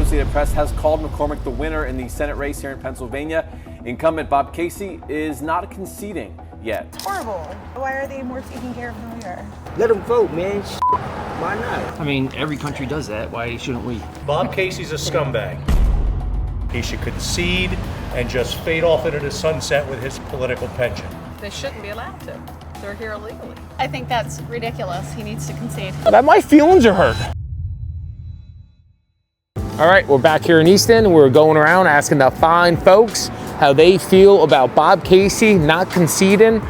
Associated Press has called McCormick the winner in the Senate race here in Pennsylvania. Incumbent Bob Casey is not conceding yet. It's horrible. Why are they more taken care of than we are? Let them vote, man. Why not? I mean, every country does that. Why shouldn't we? Bob Casey's a scumbag. He should concede and just fade off into the sunset with his political pension. They shouldn't be allowed to. They're here illegally. I think that's ridiculous. He needs to concede. My feelings are hurt. All right, we're back here in Easton. We're going around asking the fine folks how they feel about Bob Casey not conceding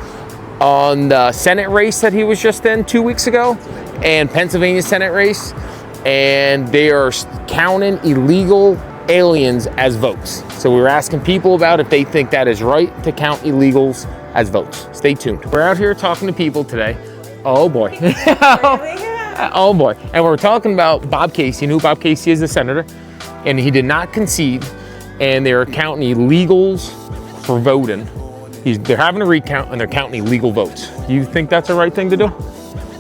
on the Senate race that he was just in 2 weeks ago and Pennsylvania Senate race. And they are counting illegal aliens as votes. So we were asking people about if they think that is right to count illegals as votes. Stay tuned. We're out here talking to people today. Oh boy. Oh boy. And we're talking about Bob Casey, and who Bob Casey is, the senator, and he did not concede, and they're counting illegals for voting. They're having a recount and they're counting illegal votes. You think that's the right thing to do?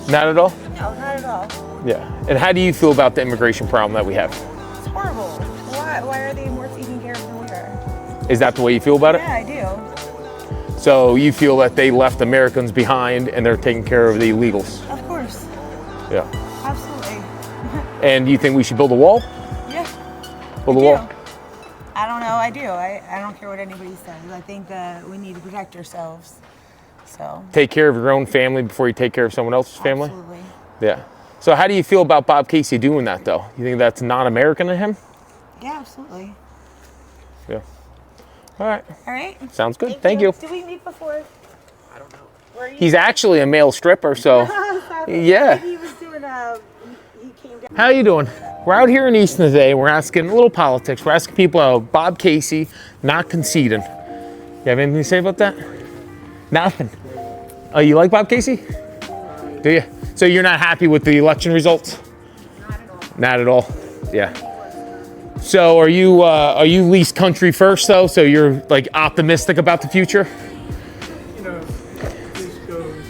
Not at all? No, not at all. Yeah. And how do you feel about the immigration problem that we have? It's horrible. Why are they more taken care of than we are? Is that the way you feel about it? Yeah, I do. So you feel that they left Americans behind and they're taking care of the illegals? Of course. Yeah. Absolutely. And do you think we should build a wall? Yeah. Build a wall? I don't know. I do. I don't care what anybody says. I think that we need to protect ourselves. So. Take care of your own family before you take care of someone else's family? Absolutely. Yeah. So how do you feel about Bob Casey doing that, though? You think that's non-American of him? Yeah, absolutely. Yeah. All right. All right. Sounds good. Thank you. Did we meet before? I don't know. Were you? He's actually a male stripper, so yeah. He was doing he came down. How you doing? We're out here in Easton today. We're asking a little politics. We're asking people about Bob Casey not conceding. You have anything to say about that? Nothing. Oh, you like Bob Casey? Do you? So you're not happy with the election results? Not at all. Not at all. Yeah. So are you least country first though? So you're like optimistic about the future? You know, this goes,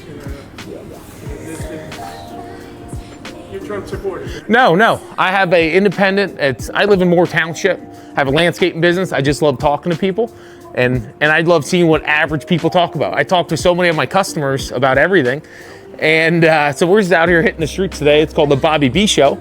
this is, you're Trump supporter. Right? No. I have a independent. I live in Moore Township. I have a landscaping business. I just love talking to people, and I love seeing what average people talk about. I talk to so many of my customers about everything, and so we're just out here hitting the streets today. It's called the Bobby B Show.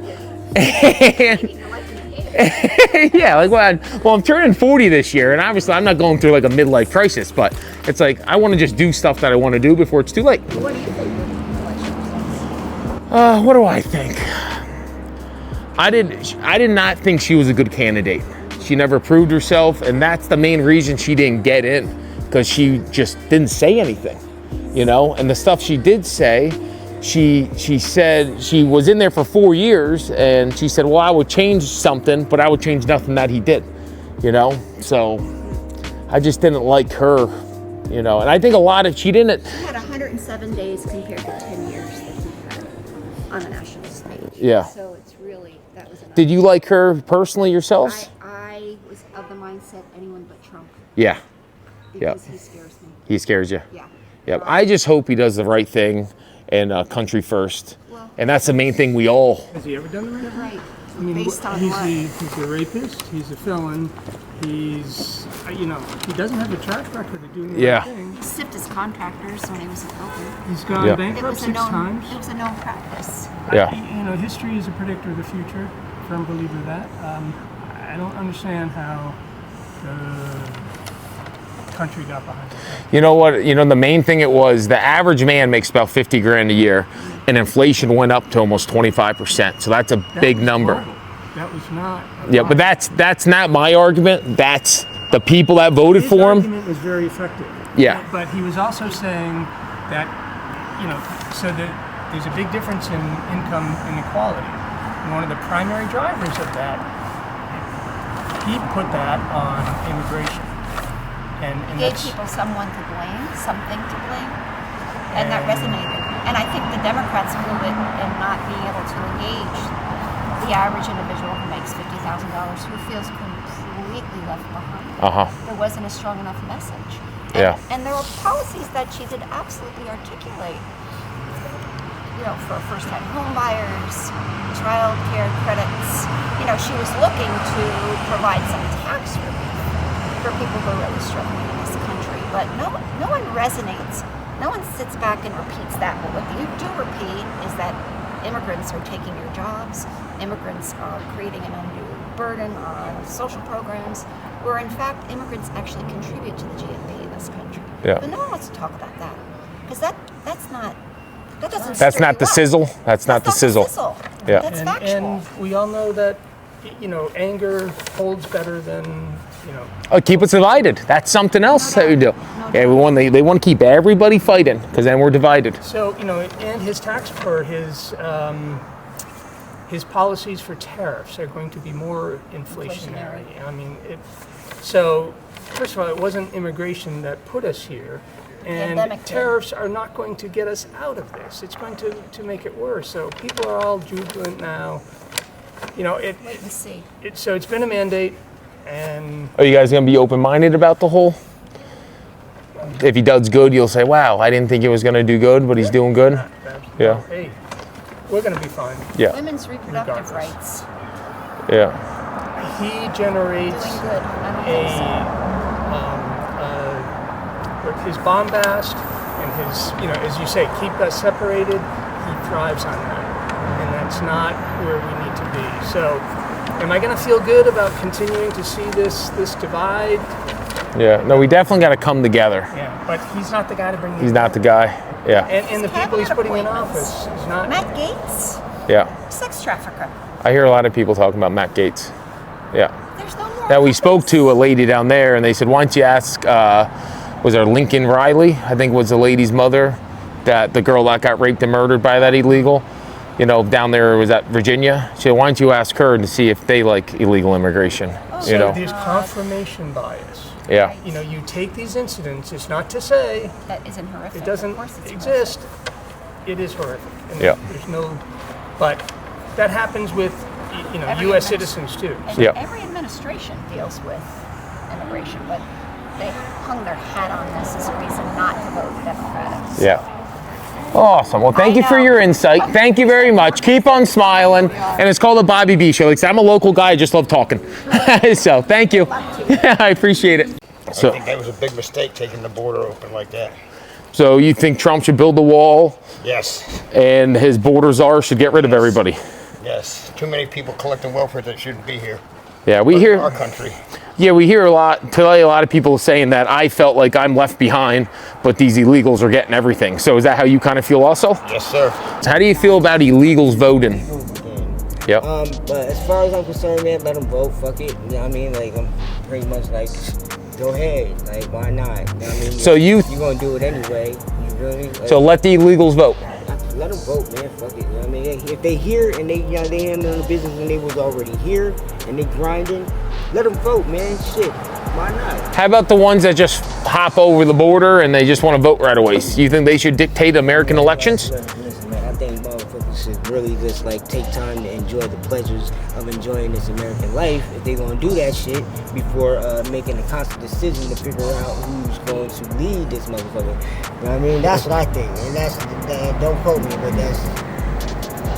And yeah, like well, I'm turning 40 this year, and obviously I'm not going through like a midlife crisis, but it's like I want to just do stuff that I want to do before it's too late. What do you think of the election results? What do I think? I did not think she was a good candidate. She never proved herself, and that's the main reason she didn't get in, because she just didn't say anything, and the stuff she did say, she said she was in there for 4 years, and she said, well, I would change something, but I would change nothing that he did, so I just didn't like her, and I think she didn't. He had 107 days compared to 10 years that he had on a national stage. Yeah. So it's really, that was enough. Did you like her personally yourselves? I was of the mindset anyone but Trump. Yeah. Because he scares me. He scares you? Yeah. Yep. I just hope he does the right thing and country first. Well, and that's the main thing we all. Has he ever done the right thing? Right. I mean, Based on he's what? he's a rapist. He's a felon. He's, he doesn't have a track record of doing the Yeah. right thing. He sipped his contractors when he was a broker. He's gone Yeah. It bankrupt was a 6 known. times. It was a known practice. Yeah. History is a predictor of the future. Firm believer of that. I don't understand how the country got behind it. You know what? The main thing it was, the average man makes about 50 grand a year, and inflation went up to almost 25%. So that's a big number. Horrible. That was not. Yeah, but that's not my argument. That's the people that voted His for him. argument was very effective. Yeah. But he was also saying that, so that there's a big difference in income inequality. And one of the primary drivers of that, he put that on immigration. And Gave that's, people someone to blame, something to blame, and that resonated. And I think the Democrats feel it in not being able to engage the average individual who makes $50,000, who feels completely left behind. There wasn't a strong enough message. And, Yeah. And there were policies that she did absolutely articulate for first-time home buyers, child care credits. She was looking to provide some tax relief for people who are really struggling in this country. But no one resonates. No one sits back and repeats that. But what you do repeat is that immigrants are taking your jobs. Immigrants are creating an undue burden on social programs, where in fact immigrants actually contribute to the GNP of this country. Yeah. But no one wants to talk about that because that's not. That doesn't. That's not the sizzle. That's not the sizzle. Yeah. That's And factual. we all know that, anger holds better than, Keep us divided. That's something else that we do. Yeah, they want to keep everybody fighting because then we're divided. So, and his his policies for tariffs are going to be more inflationary. I mean, so first of all, it wasn't immigration that put us here. And Pandemic did. tariffs are not going to get us out of this. It's going to make it worse. So people are all jubilant now. Wait and see. So it's been a mandate, and Are you guys going to be open-minded about the whole? If he does good, you'll say, wow, I didn't think he was going to do good, but he's doing good. Yeah. hey, we're going to be fine. Yeah. Women's reproductive Regardless. rights. Yeah. He generates Doing good. I don't think so. With his bombast and his, as you say, keep us separated, he thrives on that. And that's not where we need to be. So, am I going to feel good about continuing to see this divide? Yeah. No, we definitely got to come together. Yeah, but he's not the guy to bring it. He's not the guy. Yeah. And the people he's putting in Cabinet office appointments. is not. Matt Gaetz, Yeah. sex trafficker. I hear a lot of people talking about Matt Gaetz. Yeah. There's no more. Now, we spoke to a lady down there, and they said, why don't you ask, was there Lincoln Riley? I think was the lady's mother, that the girl that got raped and murdered by that illegal, down there, was that Virginia? She said, why don't you ask her to see if they like illegal immigration, So there's confirmation bias. Yeah. You take these incidents, it's not to say That isn't horrific. it doesn't Of course it's exist. It is horrific. And Yeah. There's no, but that happens with, Every U.S. adminis- citizens too. And Yeah. every administration deals with immigration, but they hung their hat on this as a reason not to vote Democratic. Yeah. Awesome. Well, thank I you for know. your insight. Thank you very much. Keep on smiling. And it's called the Bobby B Show. Like I said, I'm a local guy. I just love talking. So thank you. I appreciate it. I So, think that was a big mistake taking the border open like that. so you think Trump should build the wall Yes, and his border czar should get rid of everybody? yes. Too many people collecting welfare that shouldn't be here. Yeah, we hear. Our country. Yeah, we hear a lot of people saying that I felt like I'm left behind, but these illegals are getting everything. So is that how you kind of feel also? Yes, sir. How do you feel about illegals voting? Yep. But as far as I'm concerned, man, let them vote. Fuck it. You know what I mean? Like, I'm pretty much like, go ahead. Like, why not? You know what I mean? So you're gonna do it anyway. You feel me? Like, so let the illegals vote. let them vote, man. Fuck it. You know what I mean? If they here and they handling the business and they was already here and they grinding, let them vote, man. Shit. Why not? How about the ones that just hop over the border and they just want to vote right away? You think they should dictate American elections? Listen, man, I think motherfuckers should really just like take time to enjoy the pleasures of enjoying this American life. If they gonna do that shit before making a conscious decision to figure out who's going to lead this motherfucker. You know what I mean? That's what I think. And don't quote me, but that's,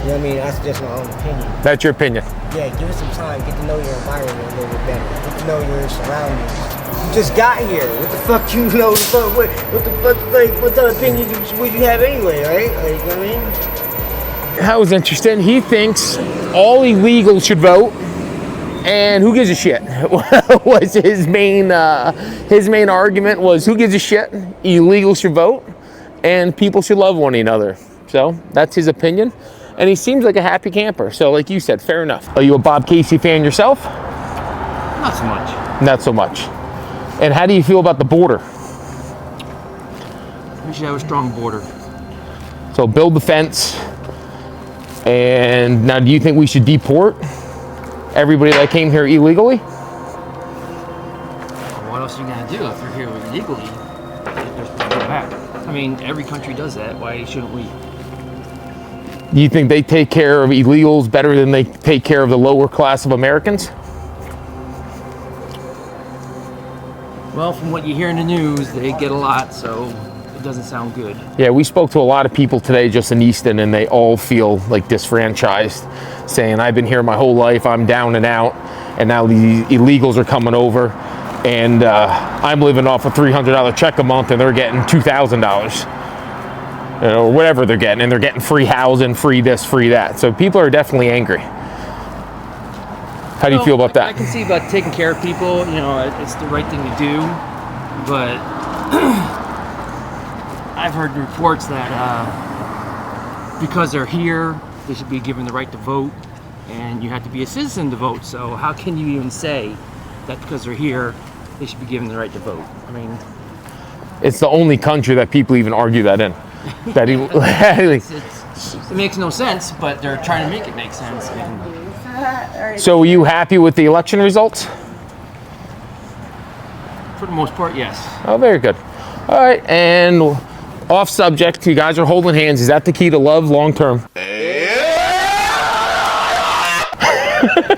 you know what I mean? That's just my own opinion. That's your opinion. Yeah, give it some time. Get to know your environment a little bit better. Get to know your surroundings. You just got here. What the fuck you know? What the fuck, like, what type of opinion would you have anyway, right? Like, you know what I mean? That was interesting. He thinks all illegals should vote, and who gives a shit? Was his main argument was who gives a shit? Illegals should vote, and people should love one another. So that's his opinion, and he seems like a happy camper. So, like you said, fair enough. Are you a Bob Casey fan yourself? Not so much. Not so much. And how do you feel about the border? We should have a strong border. So build the fence. And now, do you think we should deport everybody that came here illegally? What else are you gonna do if you're here illegally? They're supposed to go back. I mean, every country does that. Why shouldn't we? Do you think they take care of illegals better than they take care of the lower class of Americans? Well, from what you hear in the news, they get a lot. So it doesn't sound good. Yeah, we spoke to a lot of people today just in Easton, and they all feel like disfranchised, saying, I've been here my whole life, I'm down and out, and now the illegals are coming over, and I'm living off a $300 check a month, and they're getting $2,000, or whatever they're getting, and they're getting free housing, free this, free that. So people are definitely angry. How do you feel about that? I can see about taking care of people, you know, it's the right thing to do, but I've heard reports that because they're here, they should be given the right to vote, and you have to be a citizen to vote. So how can you even say that because they're here, they should be given the right to vote? I mean, it's the only country that people even argue that in. That it makes no sense, but they're trying to make it make sense. So, are you happy with the election results? For the most part, yes. Oh, very good. All right, and off subject, you guys are holding hands. Is that the key to love long term?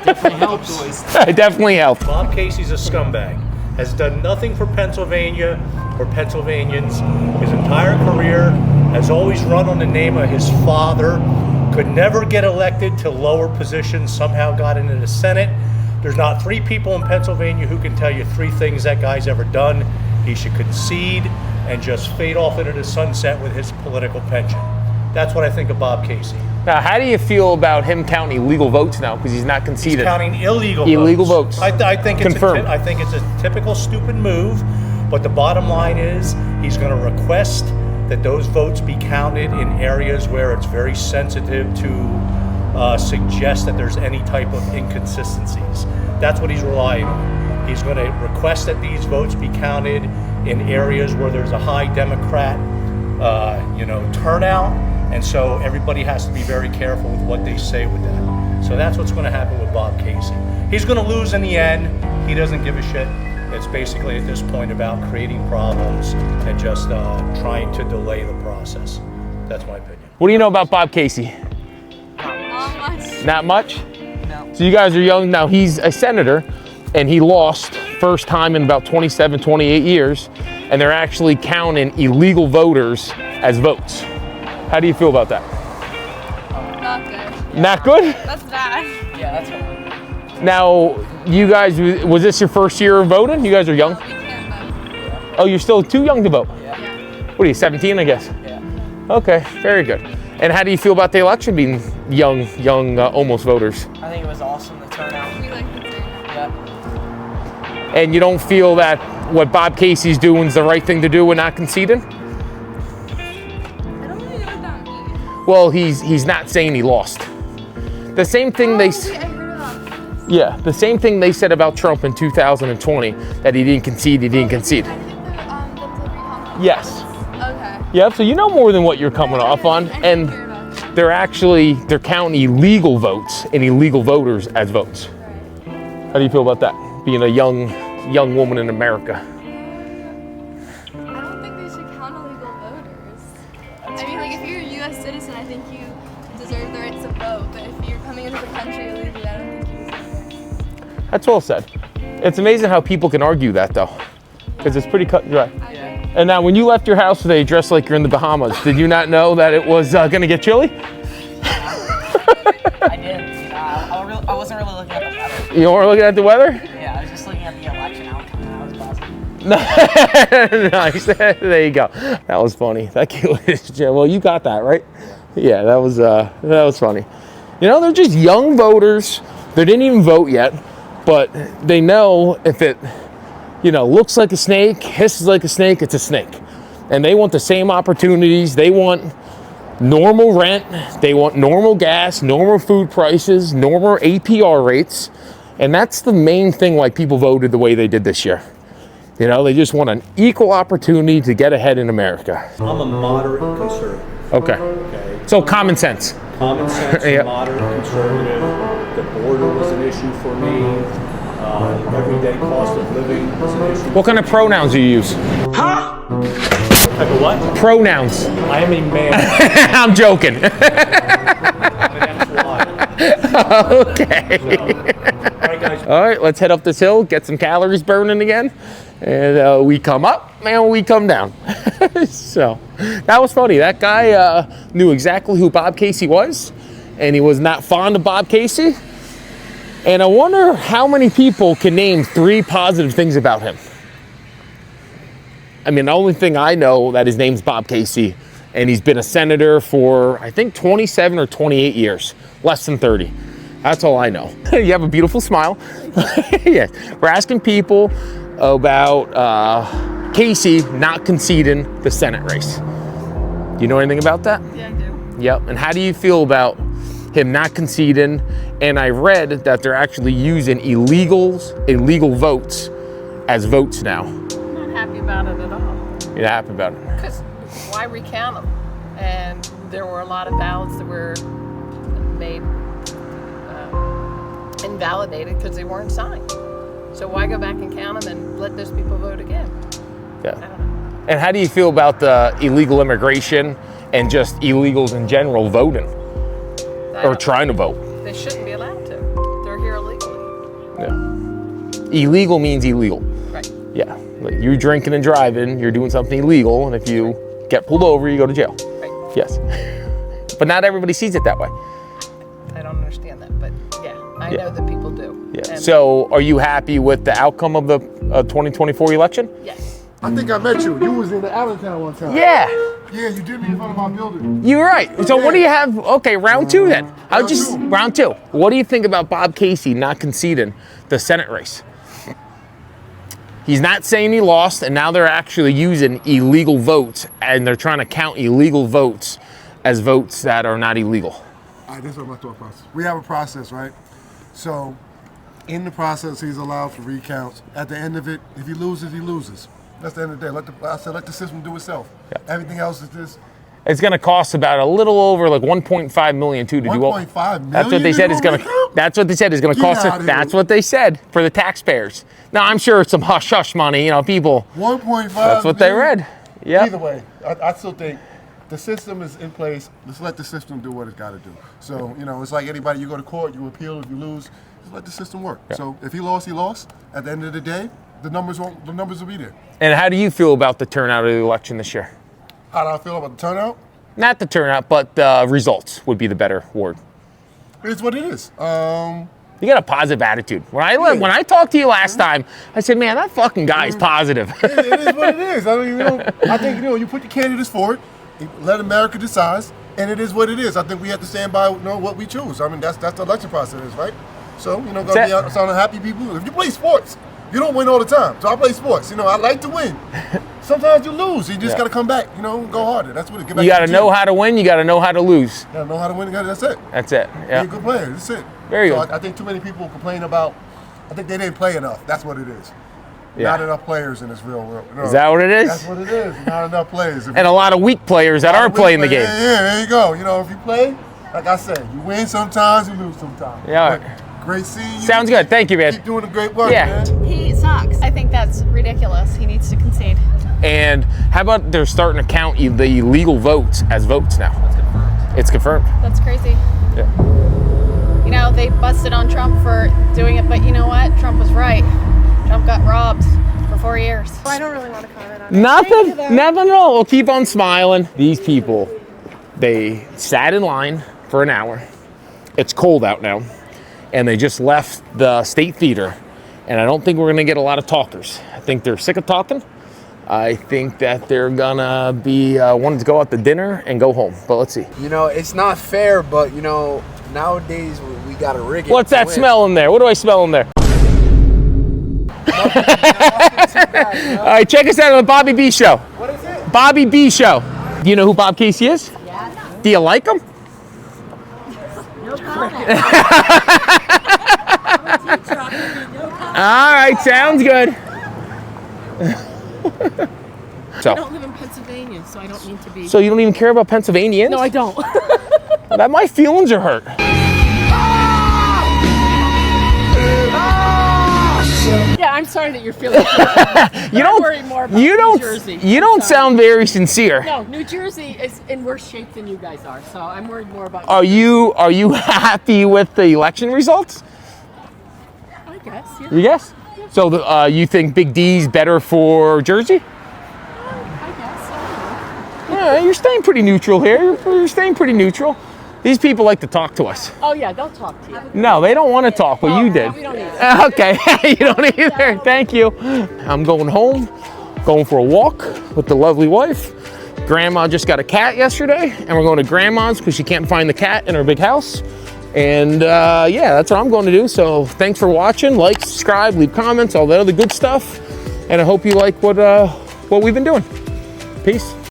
Definitely helps. It definitely helps. Bob Casey's a scumbag. Has done nothing for Pennsylvania or Pennsylvanians his entire career. Has always run on the name of his father. Could never get elected to lower positions, somehow got into the Senate. There's not 3 people in Pennsylvania who can tell you 3 things that guy's ever done. He should concede and just fade off into the sunset with his political pension. That's what I think of Bob Casey. Now, how do you feel about him counting illegal votes now because he's not conceded? He's counting illegal votes. I think it's confirmed. I think it's a typical stupid move, but the bottom line is he's going to request that those votes be counted in areas where it's very sensitive to suggest that there's any type of inconsistencies. That's what he's relying on. He's going to request that these votes be counted in areas where there's a high Democrat, turnout, and so everybody has to be very careful with what they say with that. So that's what's going to happen with Bob Casey. He's going to lose in the end. He doesn't give a shit. It's basically at this point about creating problems and just trying to delay the process. That's my opinion. What do you know about Bob Casey? Not much. Not much? No. So you guys are young. Now, he's a senator, and he lost first time in about 27, 28 years, and they're actually counting illegal voters as votes. How do you feel about that? Not good. Not good? That's bad. Yeah, that's what. Now, you guys, was this your first year of voting? You guys are young? We can't vote. Oh, you're still too young to vote? Yeah. What are you, 17, I guess? Yeah. Okay, very good. And how do you feel about the election being young, almost voters? I think it was awesome, the turnout. We like the turnout. Yeah. And you don't feel that what Bob Casey's doing is the right thing to do with not conceding? I don't really know what that means. Well, he's not saying he lost. The same thing Wait, I heard about this. Yeah, the same thing they said about Trump in 2020, that he didn't concede, I think the delivery home. Yes. Okay. Yep, so you know more than what you're coming off on, and they're counting illegal votes and illegal voters as votes. How do you feel about that, being a young woman in America? I don't think they should count illegal voters. I mean, like, if you're a U.S. citizen, I think you deserve the right to vote, but if you're coming into the country illegally, I don't think you deserve it. That's well said. It's amazing how people can argue that, though, because it's pretty cut and dry. And now, when you left your house today dressed like you're in the Bahamas, did you not know that it was going to get chilly? I did. I wasn't really looking at the weather. You weren't looking at the weather? Yeah, I was just looking at the election outcome and I was buzzing. Nice. There you go. That was funny. Thank you. Well, you got that, right? Yeah, that was funny. You know, they're just young voters. They didn't even vote yet, but they know if it, looks like a snake, hisses like a snake, it's a snake. And they want the same opportunities. They want normal rent. They want normal gas, normal food prices, normal APR rates. And that's the main thing why people voted the way they did this year. They just want an equal opportunity to get ahead in America. I'm a moderate conservative. Okay. So common sense. Common sense, Yep. moderate conservative. The border was an issue for me. Everyday cost of living was an issue. What kind of pronouns do you use? Huh? Type of what? Pronouns. I am a man. I'm joking. That's why. Okay. All right, guys. All right, let's head up this hill, get some calories burning again, and we come up and we come down. So that was funny. That guy knew exactly who Bob Casey was, and he was not fond of Bob Casey. And I wonder how many people can name 3 positive things about him. I mean, the only thing I know that his name's Bob Casey, and he's been a senator for, I think, 27 or 28 years, less than 30. That's all I know. You have a beautiful smile. Yeah, we're asking people about Casey not conceding the Senate race. Do you know anything about that? Yeah, I do. Yep. And how do you feel about him not conceding? And I read that they're actually using illegal votes as votes now. I'm not happy about it at all. You're happy about it? Because why recount them? And there were a lot of ballots that were made invalidated because they weren't signed. So why go back and count them and let those people vote again? Yeah. I don't know. And how do you feel about the illegal immigration and just illegals in general voting or trying to vote? They shouldn't be allowed to. They're here illegally. Yeah. Illegal means illegal. Right. Yeah. Like you're drinking and driving, you're doing something illegal, and if you get pulled over, you go to jail. Right. Yes. But not everybody sees it that way. I don't understand that, but yeah, I know that people do. Yeah. And So are you happy with the outcome of the 2024 election? yes. I think I met you. You was in the Allentown one time. Yeah. Yeah, you did me in front of my building. You're right. So what do you have? Okay, round 2 then. Round two. What do you think about Bob Casey not conceding the Senate race? He's not saying he lost, and now they're actually using illegal votes, and they're trying to count illegal votes as votes that are not illegal. All right, this is my thought process. We have a process, right? So, in the process, he's allowed for recounts. At the end of it, if he loses, he loses. That's the end of the day. Let the system do itself. Yeah. Everything else is just. It's going to cost about a little over like 1.5 million too to do all. 1.5 million. That's what they said is going to. That's what they said is going to cost. That's what they said for the taxpayers. Now I'm sure it's some hush hush money. You know, people. 1.5. That's what they read. Yeah. Either way, I still think the system is in place. Let's let the system do what it's got to do. So it's like anybody. You go to court, you appeal. If you lose, just let the system work. Yeah. So if he lost, he lost. At the end of the day, the numbers will be there. And how do you feel about the turnout of the election this year? How do I feel about the turnout? Not the turnout, but the results would be the better word. It's what it is. You got a positive attitude. When I talked to you last time, I said, "Man, that fucking guy is positive." It is what it is. I mean, I think you put the candidates forward, let America decide, and it is what it is. I think we have to stand by what we choose. I mean, that's the election process, right? So gotta be some happy people. If you play sports, you don't win all the time. So I play sports. I like to win. Sometimes you lose. You just got to come back, go harder. That's what it is. You got to know how to win. You got to know how to lose. You got to know how to win. That's it. That's it. Yeah. Be a good player. That's it. Very good. I think too many people complain about, I think they didn't play enough. That's what it is. Yeah. Not enough players in this real world. Is that what it is? That's what it is. Not enough players. And a lot of weak players that are playing the game. Yeah, there you go. If you play, like I said, you win sometimes, you lose sometimes. Yeah. But great seeing you. Sounds good. Thank you, man. Keep doing the great work, Yeah. man. He sucks. I think that's ridiculous. He needs to concede. And how about they're starting to count the illegal votes as votes now? It's confirmed. That's crazy. Yeah. They busted on Trump for doing it, but you know what? Trump was right. Trump got robbed for 4 years. I don't really want to comment on it. Nothing at all. We'll keep on smiling. These people, they sat in line for an hour. It's cold out now. And they just left the State Theater. And I don't think we're going to get a lot of talkers. I think they're sick of talking. I think that they're going to be wanting to go out to dinner and go home. But let's see. It's not fair, but, nowadays we got to rig it. What's that smell in there? What do I smell in there? All right, check us out on the Bobby B Show. What is it? Bobby B Show. Do you know who Bob Casey is? Yeah. Do you like him? No comment. All right, sounds good. I don't live in Pennsylvania, so I don't need to be. So you don't even care about Pennsylvanians? No, I don't. That my feelings are hurt. Yeah, I'm sorry that you're feeling. You I worry more about you don't New Jersey. you don't sound very sincere. No, New Jersey is in worse shape than you guys are, so I'm worried more about. Are you happy with the election results? I guess. Yeah. You guess? So you think Big D's better for Jersey? I guess. Yeah, you're staying pretty neutral here. You're staying pretty neutral. These people like to talk to us. Oh yeah, they'll talk to you. No, they don't want to talk, but you did. We don't either. Okay, you don't either. Thank you. I'm going home, going for a walk with the lovely wife. Grandma just got a cat yesterday, and we're going to Grandma's because she can't find the cat in her big house. And yeah, that's what I'm going to do. So thanks for watching. Like, subscribe, leave comments, all that other good stuff. And I hope you like what we've been doing. Peace.